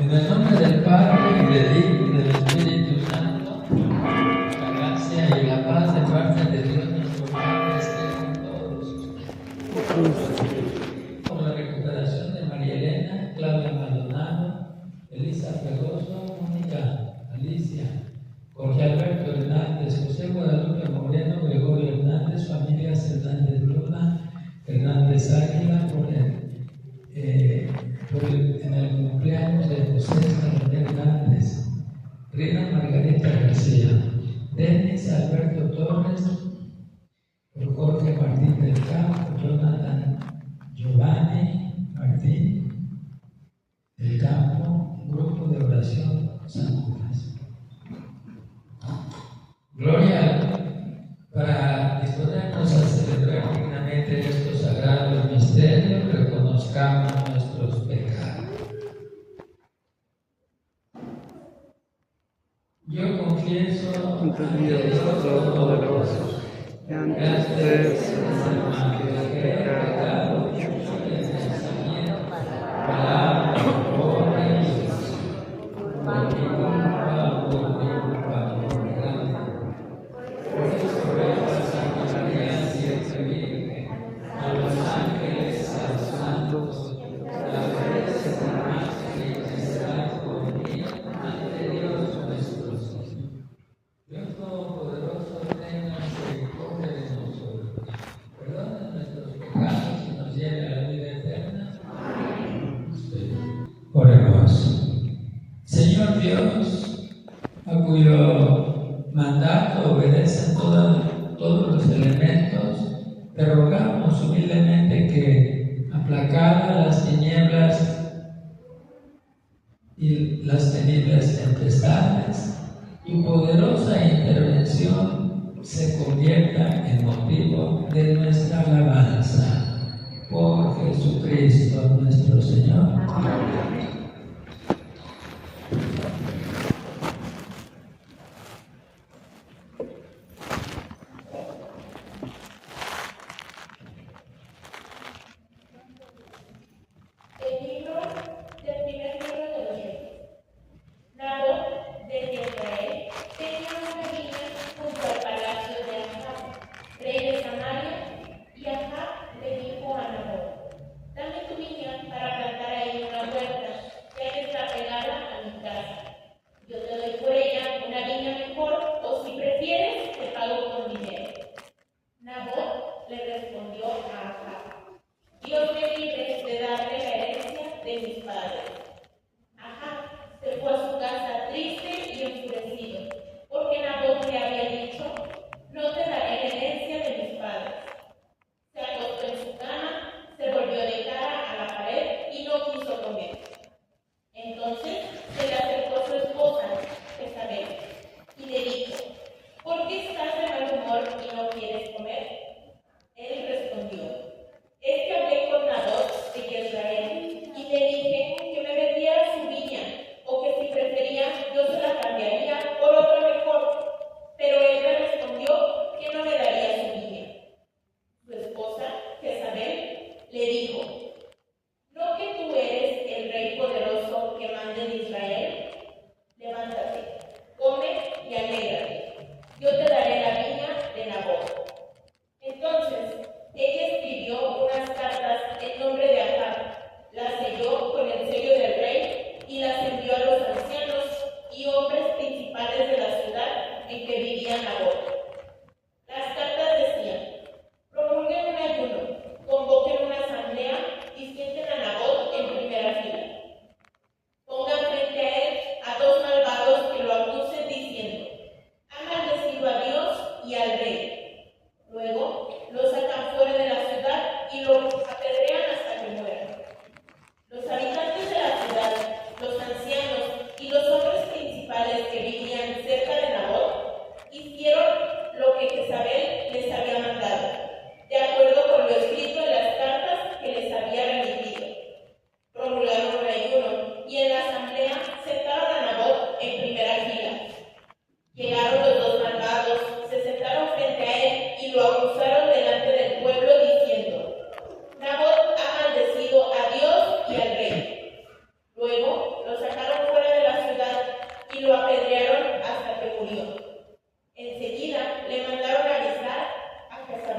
En el nombre del Padre, y del Hijo, y del Espíritu Santo, la gracia y la paz de parte de Dios nuestro Padre esté con todos ustedes. Por la recuperación de María Elena, Claudia Maldonado, Elisa Fregoso, Mónica Alicia, Jorge Alberto Hernández, José Guadalupe Moreno, Gregorio Hernández, familias Hernández Luna, Hernández Águila, en el cumpleaños de José Salomé Hernández, Rina Margarita García, Denis Alberto Torres, por Jorge Martín del Campo, Jonathan Giovanni Martín del Campo, Grupo de Oración San Judas. Gloria, para disponernos a celebrar dignamente estos sagrados misterios, reconozcamos nuestros pecados. Yo confieso ante Dios Todopoderoso y ante ustedes, hermanos, que he pecado mucho en pensamiento, palabra, obra y omisión, por mi culpa, por grande. Por eso ruego a Santa María, siempre Virgen, a los ángeles, a los santos, a la Iglesia más que intercedad por mí ante Dios nuestro Señor. Dios Todopoderoso, tenga misericordia de nosotros, perdona nuestros pecados y nos lleve a la vida eterna. Oremos. Señor Dios, a cuyo mandato obedecen todos los elementos, te rogamos humildemente que aplacara las tinieblas y las temibles tempestades, tu poderosa intervención se convierta en motivo de nuestra alabanza. Por Jesucristo nuestro Señor. Amén.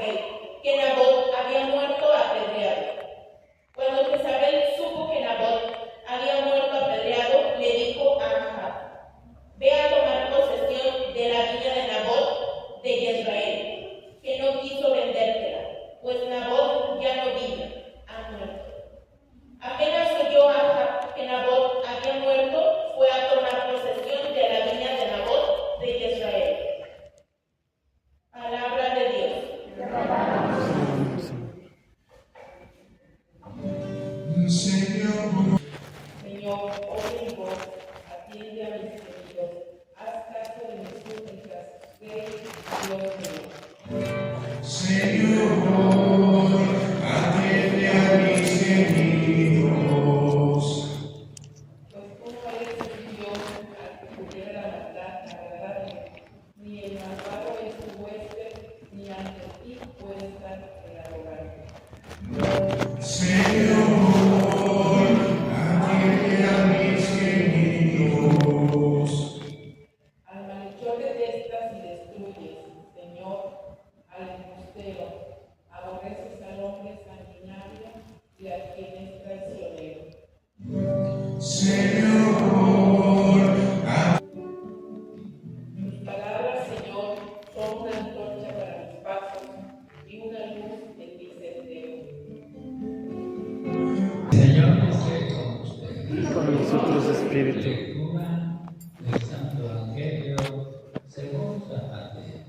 Jezreel, que Nabot había muerto apedreado. Cuando Jezabel supo que Nabot había muerto apedreado, le dijo a Ahab: ve a tomar posesión de la viña de Nabot de Jezreel, que no quiso vendértela, pues Nabot ya no vive, ha muerto. Apenas oyó Ahab que Nabot había muerto, fue a tomar posesión de la viña de Nabot de Jezreel. Palabra de Dios. Señor, oye mi voz, atiende a mis pedidos, haz caso de mis súplicas, Rey, Dios mío. Señor, atiende a mis gemidos. Pues tú no eres un Dios al que pudiera la maldad agradable, ni el malvado es tu huésped, ni ante ti puede estar el arrogante. Señor, atiende a mis gemidos. Al malhechor detestas y destruyes, Señor, al embustero, aborreces al hombre sanguinario y a quien es traicionero. Señor, Tus palabras, Señor, son una antorcha para mis pasos y una luz en mi sendero. Señor, esté con ustedes. Con nosotros, Espíritu. Lectura del Santo Evangelio según San Mateo.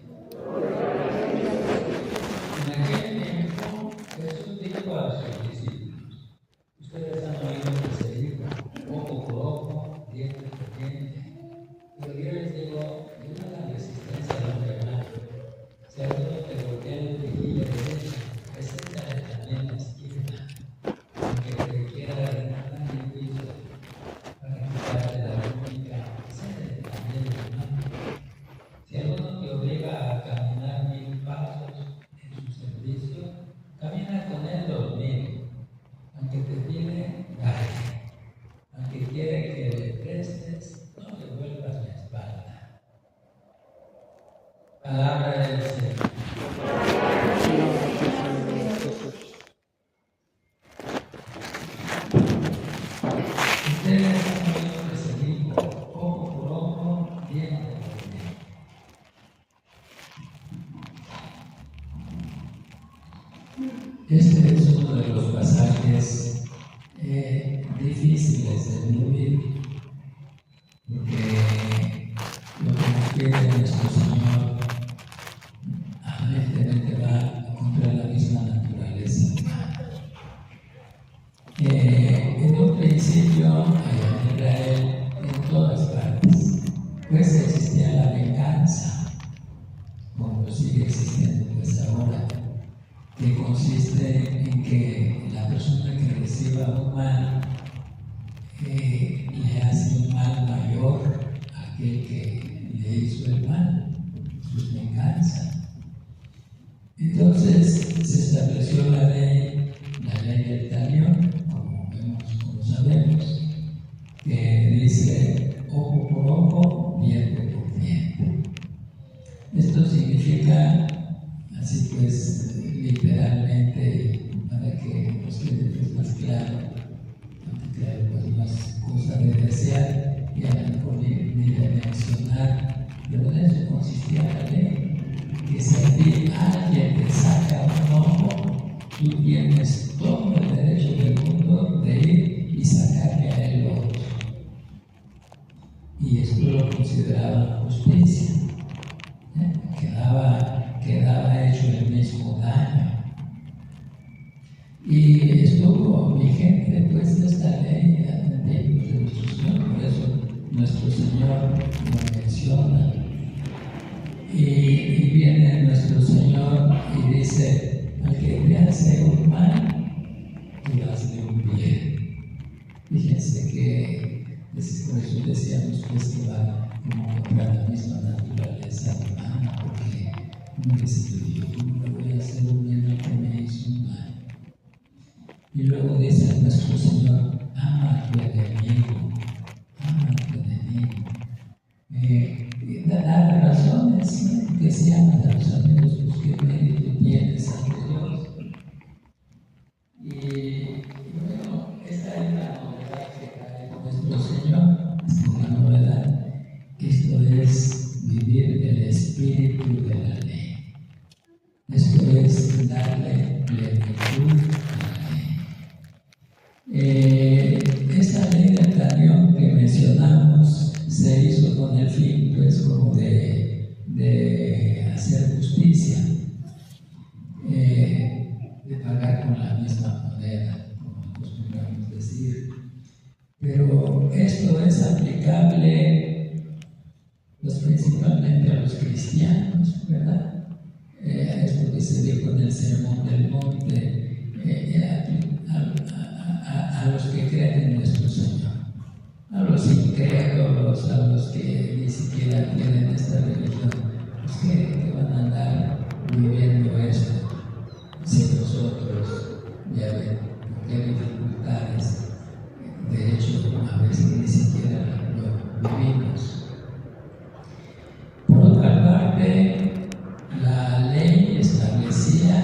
En aquel tiempo Jesús dijo a sus discípulos: ustedes han oído que se dijo, ojo por ojo, diente por diente. Pero yo les digo, no hagan resistencia al hombre malo. Si alguno te golpea en la mejilla derecha, preséntale también la izquierda. Aunque te quiera arrancar el juicio para quitarte la túnica, cédele también la mano. Si alguno te obliga a caminar 1000 pasos en su servicio, camina con él 2000. Aunque te pide, dale. Aunque quiere que le prestes, no le vuelvas la espalda. Palabra del Señor. Ustedes han oído que se dijo, ojo por ojo, diente por diente. Este es uno de los pasajes difíciles de vivir, porque lo que nos pide nuestro Señor aparentemente va contra la misma naturaleza humana. En un principio, allá en Israel, en todas partes, pues existía la venganza, como sigue existiendo pues ahora, que consiste en que la persona que reciba un mal le hace un mal mayor a aquel que le hizo el mal, sus venganzas. Entonces se estableció la ley del talión, como sabemos, que dice ojo por ojo, diente por diente. Esto significa, así pues, literalmente, para que nos quede pues más claro, pues más cosa de desear y a lo mejor ni de mencionar, pero en eso consistía la ley, que si a ti alguien te saca un ojo, tú tienes todo el derecho del mundo de ir y sacarle a él otro. Y esto lo consideraban justicia. Quedaba hecho el mismo daño. Y estuvo vigente pues esta ley en tiempos de nuestro Señor, por eso nuestro Señor lo menciona. Y viene nuestro Señor y dice, al que te hace un mal, tú hazle un bien. Fíjense que por eso decíamos pues que va como contra la misma naturaleza humana, porque uno dice, yo no voy a hacer un bien al que me hizo un mal. Y luego dice nuestro Señor, ama a tu enemigo, ama a tu enemigo. Da razones, que si amas a los amigos, pues qué mérito tienes Pero esto es aplicable pues, principalmente a los cristianos, ¿verdad? Esto que se dijo en el Sermón del Monte, a los que creen en nuestro Señor, a los incrédulos, a los que ni siquiera tienen esta religión, pues que van a andar viviendo esto si nosotros ya ven qué dificultades, de hecho a veces ni siquiera lo vivimos. Por otra parte, la ley establecía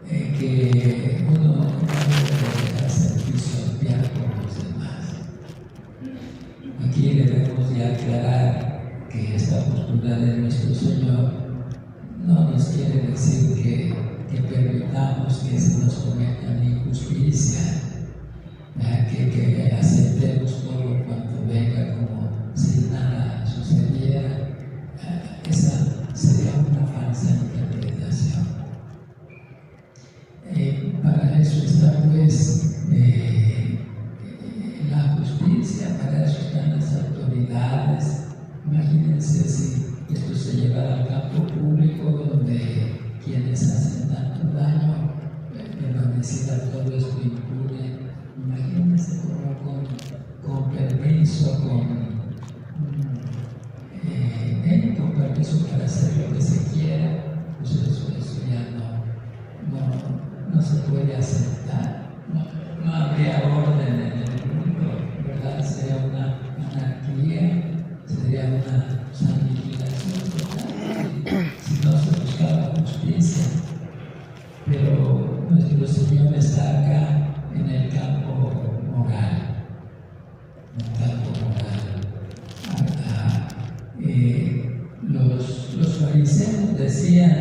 que uno no debe dejarse pisotear por los demás. Aquí debemos de aclarar que esta postura de nuestro Señor no nos quiere decir que permitamos que se nos cometa injusticia, que aceptemos todo cuanto venga como si nada sucediera. Esa sería una falsa interpretación. Para eso está pues la justicia, para eso están las autoridades. Imagínense si esto se llevara al campo público donde quienes hacen tanto daño permaneciera todo esto impune. Imagínense cómo con permiso, con permiso para hacer lo que se quiera, pues eso ya no se puede aceptar. No habría orden en el mundo, ¿verdad? Sería una anarquía, sería una aniquilación total si no se buscaba justicia. Pero nuestro Señor está acá en el campo moral. Los fariseos decían: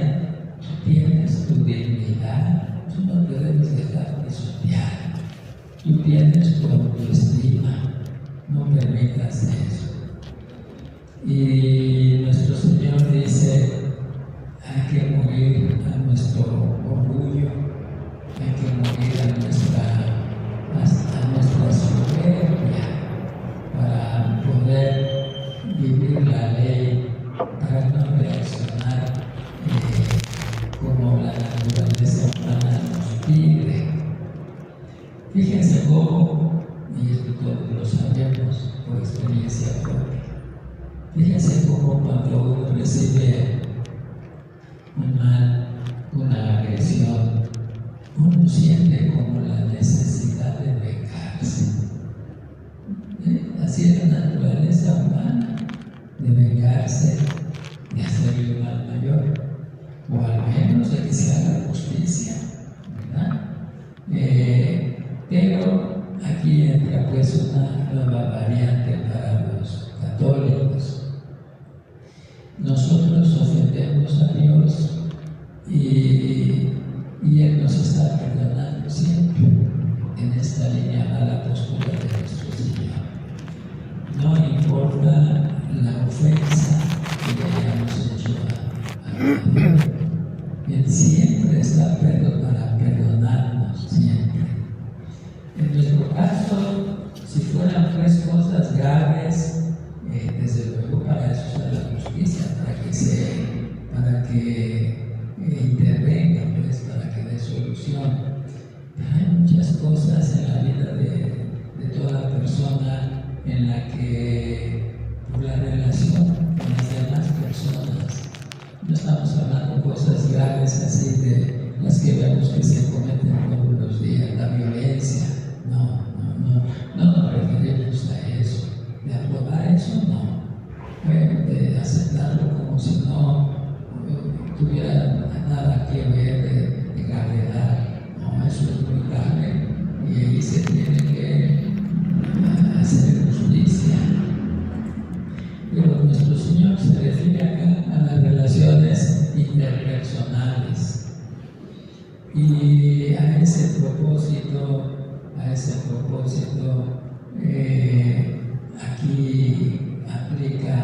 tú tienes tu dignidad, tú no te debes dejar pisotear, tú tienes tu autoestima, no permitas eso. Y nuestro Señor dice: hay que morir a nuestro orgullo, hay que morir a nuestra soberbia para poder vivir la ley, para no reaccionar como la naturaleza humana nos pide. Fíjense cómo, y esto todos lo sabemos por experiencia propia, fíjense cómo cuando uno recibe un mal, una agresión, uno siente como la necesidad de vengarse. Así es la naturaleza humana, de vengarse, de hacerle un mal mayor, o al menos de que se haga justicia, ¿verdad? Pero aquí entra pues una nueva variante para los católicos. Nosotros ofendemos a Dios y Él nos está perdonando siempre. En esta línea va la postura de nuestro Señor. No importa la ofensa que le hayamos hecho a Dios, Él siempre está para perdonarnos, siempre. En nuestro caso, si fueran pues cosas graves, desde luego para eso está la justicia, para que intervenga, pues, para que dé solución. Pero hay muchas cosas en la vida de toda persona en la que por la relación con las demás personas, no estamos hablando de cosas graves así de las que vemos que se cometen todos los días, la violencia. No nos referimos a eso. De aprobar eso, no. De aceptarlo como si no tuviera nada que ver de gravedad. No, eso es muy grave y ahí se tiene que hacer justicia. Pero nuestro Señor se refiere acá a las relaciones interpersonales. Y a ese propósito, aquí aplica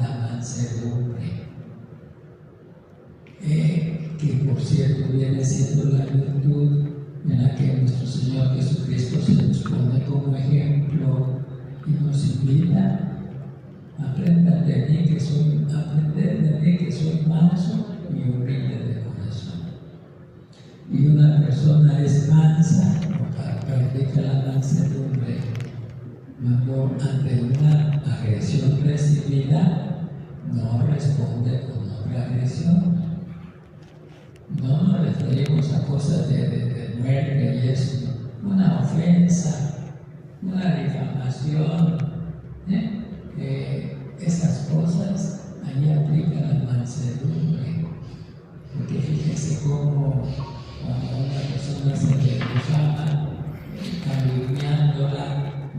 la mansedumbre, que por cierto viene siendo la virtud en la que nuestro Señor Jesucristo se nos pone como ejemplo y nos invita: aprended de mí que soy manso y humilde de corazón. Y una persona es mansa, practica la mansedumbre, cuando ante una agresión recibida no responde con otra agresión. No nos referimos a cosas de muerte y eso, una ofensa, una difamación, esas cosas, ahí aplica la mansedumbre. Porque fíjese cómo cuando una persona se le difama, calumniándola,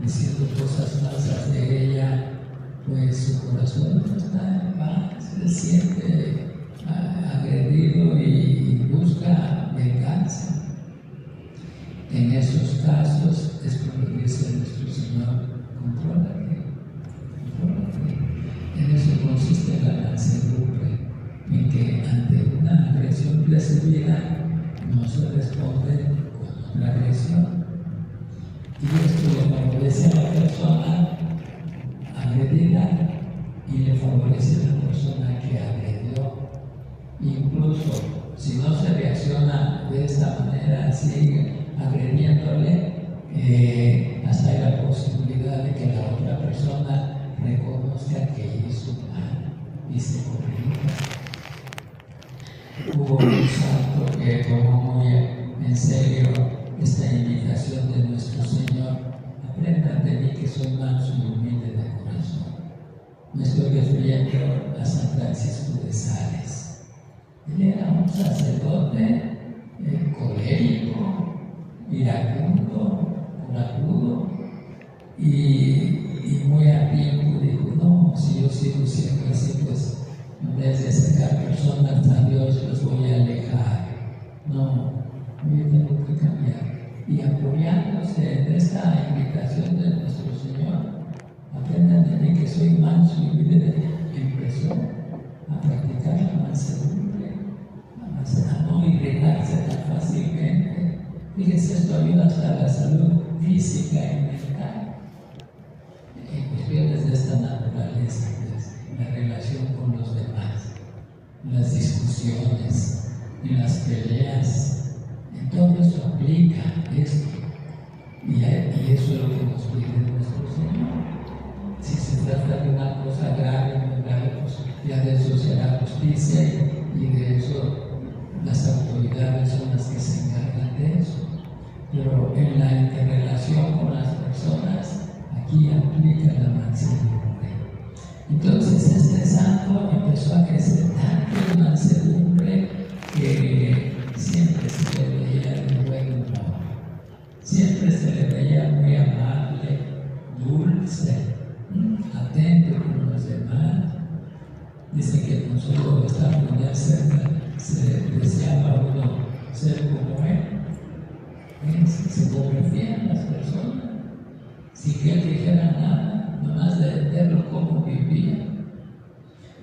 diciendo cosas falsas de ella, pues su corazón no está en paz, se siente agredido y busca venganza. En esos casos es por lo que dice nuestro Señor: contrólate. En eso consiste la mansedumbre, en que ante una agresión recibida no se responde con otra agresión. Y esto le favorece a la persona agredida y le favorece a la persona que agredió. Incluso si no se reacciona de esta manera, sigue agrediéndole, hasta hay la posibilidad de que la otra persona reconozca que hizo mal y se corrija. Hubo un santo que tomó muy en serio esta invitación de nuestro Señor: aprendan de mí que soy manso y humilde de corazón. Me estoy refiriendo a San Francisco de Sales. Él era un sacerdote colérico, iracundo, oráculo, y muy a tiempo dijo: no, si yo sigo siendo así, pues en vez de sacar personas a Dios, los voy a alejar. No, yo tengo que cambiar. Y apoyándose en esta invitación de nuestro Señor: aprendan de mí que soy manso y humilde, empezó a practicar la mansedumbre, a no irritarse tan fácilmente. Fíjense, esto ayuda hasta la salud física y mental. En cuestiones de esta naturaleza, pues, la relación con los demás, las discusiones y las peleas, en todo eso aplica esto. Y eso es lo que nos pide nuestro Señor. Si se trata de una cosa grave, muy grave, pues ya de eso será justicia, y de eso las autoridades son las que se encargan de eso. Pero en la interrelación con las personas, aquí aplica la mansedumbre. Entonces este santo empezó a crecer tanto en mansedumbre que siempre se le veía de buen humor, siempre se le veía muy amable, dulce, atento con los demás. Dice que no solo estar muy cerca, se deseaba uno ser como él. Se convertía en las personas sin que él dijera nada, nomás de verlo cómo vivía.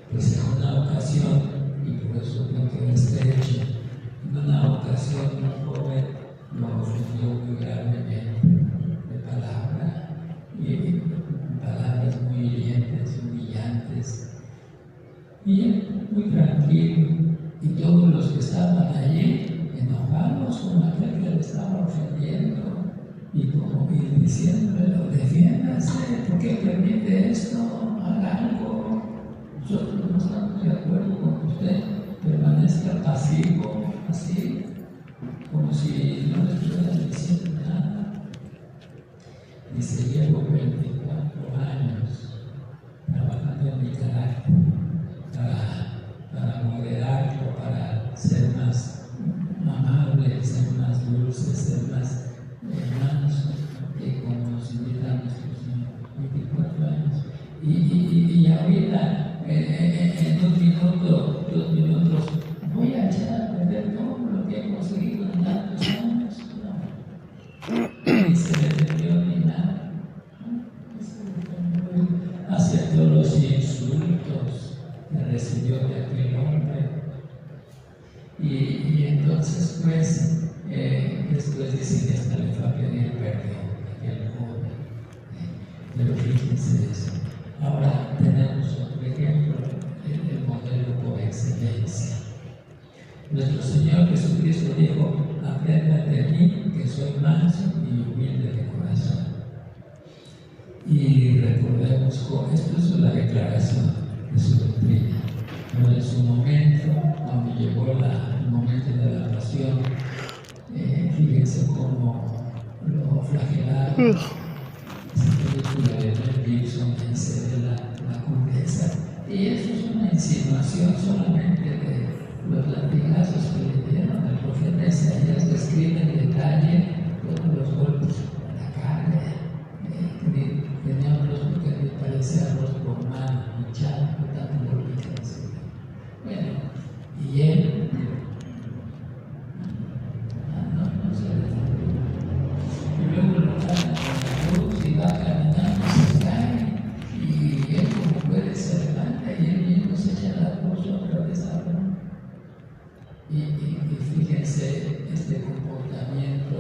Pues en una ocasión, y por eso creo que este hecho, en una ocasión un joven lo ofendió muy gravemente de palabra, y palabras muy hirientes, humillantes, y él muy tranquilo, y todos los que estaban allí enojados con aquel que le estaba ofendiendo, y diciéndole: defiéndase, ¿por qué permite esto? Haga algo, nosotros no estamos de acuerdo con usted, permanezca pasivo, así, como si no le estuvieran diciendo nada. Dice: llevo 24 años trabajando en mi carácter para moderarlo, para ser más amable, ser más dulce, ser más manso, que como nos invita nuestro Señor. 24 años. Y ahorita, en un minuto, 2 minutos, voy a echar a perder todo lo que he conseguido en tantos años. No. Ni se le debió ni nada. Aceptó los insultos que recibió de aquel hombre. Y entonces, pues, Después dice que hasta le fue a pedir perdón aquel joven. Pero fíjense eso. Ahora tenemos otro ejemplo, el modelo por excelencia. Nuestro Señor Jesucristo dijo: aprendan de mí, que soy manso y humilde de corazón. Y recordemos que esto es una declaración de su doctrina. Pero en su momento, cuando llegó el momento de la pasión, fíjense cómo lo flagelaron. Esa película de Mel Gibson en la crudeza. Y eso es una insinuación solamente de los latigazos que le dieron. El profeta Isaías describe en detalle todos los golpes en la cara. Tenía un rostro que me parecía rostro humano, hinchado por tanto golpe que recibía. Bueno, y él no se detuvo. Y luego lo traen a la cruz y va caminando, se cae, y él como puede se levanta y él mismo se echa la cruz otra vez a uno. Y fíjense este comportamiento.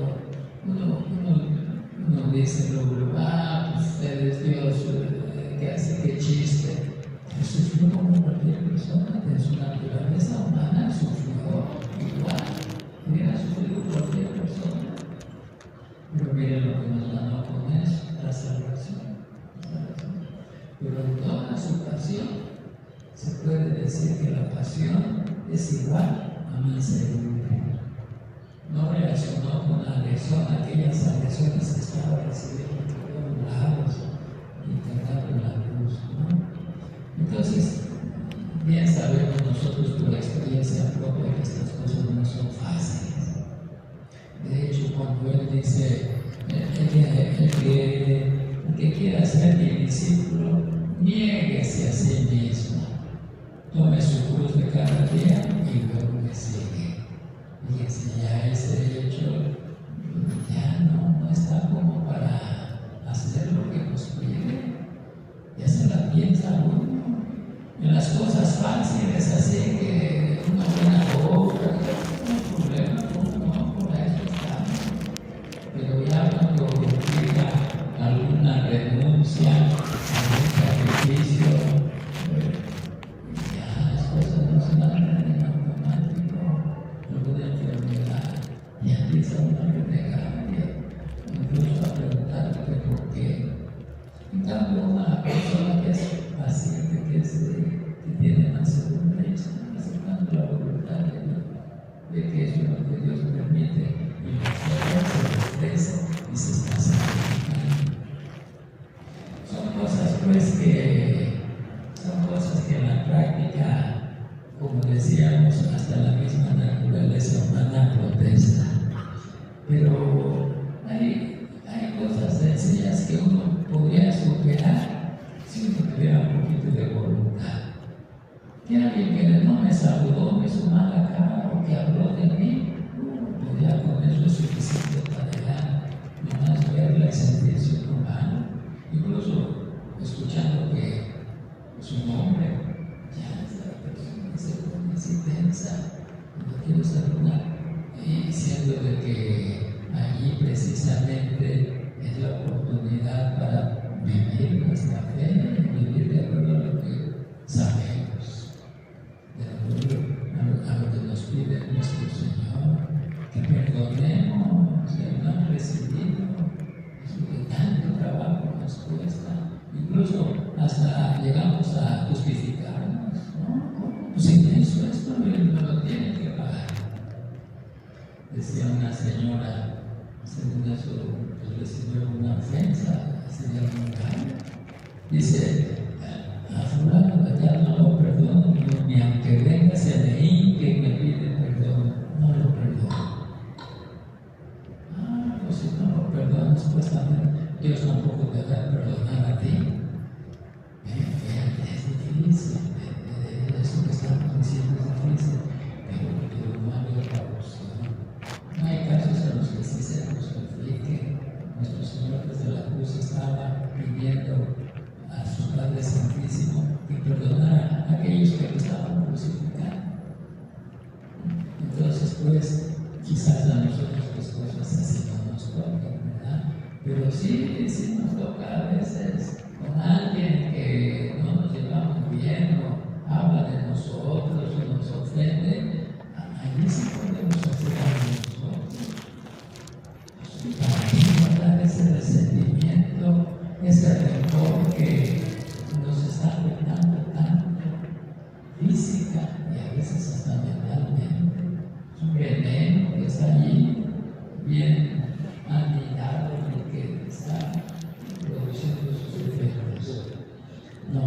Uno dice luego, pues usted es Dios, que hace que chiste. Jesús fue como cualquier persona, en su naturaleza humana sufrió igual, hubiera sufrido cualquier persona. Pero miren lo que nos ganó con eso, la salvación. Pero en toda su pasión, se puede decir que la pasión es igual a mansedumbre. No reaccionó con agresión a aquellas agresiones que estaba recibiendo, que fueron bravos y cargaron en la cruz, ¿no? Entonces, bien sabemos nosotros por experiencia propia que estas cosas no son fáciles. De hecho, cuando él dice, el que quiera ser mi discípulo, niéguese a sí mismo, tome su cruz de cada día y luego me sigue. Fíjense, ya ese hecho ya no está como para hacer lo que nos pide, ya se la piensa uno en las cosas fáciles, así que una buena obra, no hay problema, no, por eso estamos. Pero ya cuando llega alguna renuncia, algún sacrificio, ya las cosas no se dan en automático. Alguna enfermedad, y empieza uno a renegar, incluso a preguntarte por qué. En cambio, una persona que es paciente, que tiene mansedumbre, y está aceptando la voluntad de Dios, ve que eso es lo que Dios permite, y se expresa y se está sacrificando. Son cosas que en la práctica, como decíamos, hasta la misma naturaleza humana protesta. Pero hay cosas sencillas que uno podría superar si uno tuviera un poquito de voluntad. Que alguien que no me saludó, me hizo mala cara o que habló de mí, podría con eso es suficiente para adelante. Nomás verla y sentirse humano. Incluso escuchando que su nombre, ya esa persona se pone así tensa, no quiero saludar, y siendo de que allí precisamente es la oportunidad para vivir nuestra fe, vivir de acuerdo a lo que sabemos, de acuerdo a lo que nos pide nuestro Señor, que perdonemos el no recibido, eso que tanto trabajo nos cuesta. Incluso hasta llegamos a justificarnos, ¿no? Pues si eso esto no lo tiene que pagar. Decía una señora, según eso, pues recibió una ofensa, sería un daño. Dice, a fulano de tal no lo perdono, ni aunque venga se me hinque y me pide perdón, no lo perdono. Pues si no lo perdonas, pues también Dios tampoco te va a perdonar a ti. Es difícil, eso que estamos diciendo es difícil, pero no hay otra opción. No hay casos en los que sí se nos complique. Nuestro Señor desde la cruz estaba pidiendo a su Padre Santísimo que perdonara a aquellos que lo estaban crucificando. Entonces, pues, quizás a nosotros las cosas así no nos tocan, ¿verdad? Pero sí, sí nos toca a veces con alguien que no nos llevamos bien o habla de nosotros o nos ofende. Allí sí podemos hacer algo nosotros. Para guardar ese resentimiento, ese rencor que nos está afectando tanto, física y a veces hasta mentalmente. Es un veneno que está allí, bien anidado y que está produciendo sus efectos. No,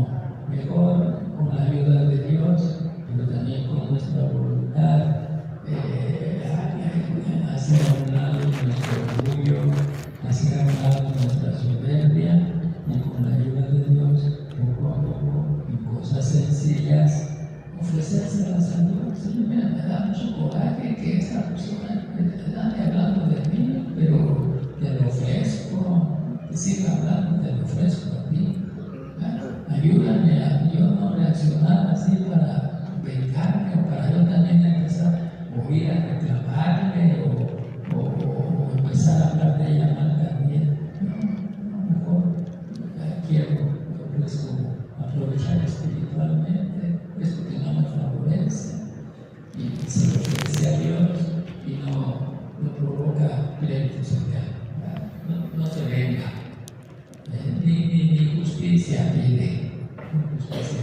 mejor con la ayuda de Dios, pero también con nuestra voluntad, hacer a un lado nuestro orgullo, hacer a un lado nuestra soberbia, y con la ayuda de Dios, poco a poco, en cosas sencillas, ofrecérselas a Dios. Señor, mira, me da mucho coraje que esta persona ande hablando de mí, pero te lo ofrezco, que siga hablando, te lo ofrezco a ti. Ayúdame a yo no reaccionar así para vengarme o para yo también empezar o ir a reclamarle o empezar a hablar de ella mal también. No, mejor quiero pues, aprovechar espiritualmente esto que no me favorece y se lo ofrece a Dios y no provoca pleitos acá. No se venga. Ni justicia pide, justicia